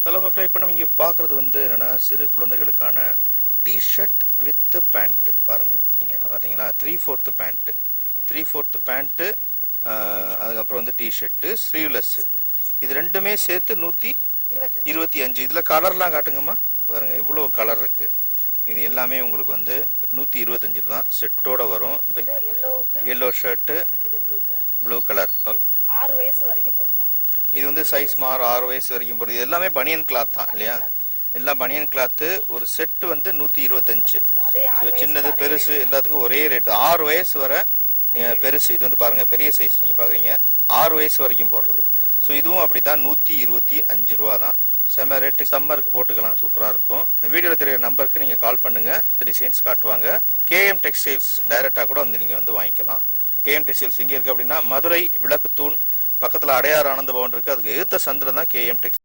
Hello மக்களே, இப்போ நம்ம இங்கே பார்க்குறது என்னென்னா சிறு குழந்தைகளுக்கான டிஷர்ட் வித் பேண்ட்டு. பாருங்கள், நீங்கள் பார்த்தீங்களா, 3/4 பேண்ட்டு, 3/4 பேண்ட்டு, அதுக்கப்புறம் டிஷர்ட்டு ஸ்லீவ்லெஸ்ஸு. இது ரெண்டுமே சேர்த்து 125. இதில் கலர்லாம் காட்டுங்கம்மா. பாருங்கள், இவ்வளோ கலர் இருக்குது. இது எல்லாமே உங்களுக்கு 125 தான் செட்டோட வரும். Yellow shirt, blue colour. 6 வயசு வரைக்கும் போடலாம். இது சைஸ் மாறும், 6 வயசு வரைக்கும் போடுறது. எல்லாமே பனியன் கிளாத் தான் இல்லையா? எல்லாம் பனியன் கிளாத்து. ஒரு செட்டு 125. சின்னது பெருசு எல்லாத்துக்கும் ஒரே ரேட்டு. 6 வயசு வரை பெருசு. இது பாருங்க, பெரிய சைஸ் நீங்கள் பார்க்குறீங்க. 6 வயசு வரைக்கும் போடுறது. ஸோ இதுவும் அப்படி தான், 125 ரூபா தான். செம்ம ரேட்டு. சம்மருக்கு போட்டுக்கலாம், சூப்பராக இருக்கும். இந்த வீடியோவில் தெரியுற நம்பருக்கு நீங்கள் கால் பண்ணுங்கள், டிசைன்ஸ் காட்டுவாங்க. கேஎம் டெக்ஸ்டைல்ஸ் டைரெக்டாக கூட நீங்கள் வாங்கிக்கலாம். கேஎம் டெக்ஸ்டைல்ஸ் எங்கே இருக்குது அப்படின்னா, மதுரை விளக்குத்தூண் பக்கத்தில் அடையார் ஆனந்த பவன் இருக்குது. அதுக்கு எதிர்த்த சந்தில் தான் கேஎம் டெக்ஸ்டைல்ஸ்.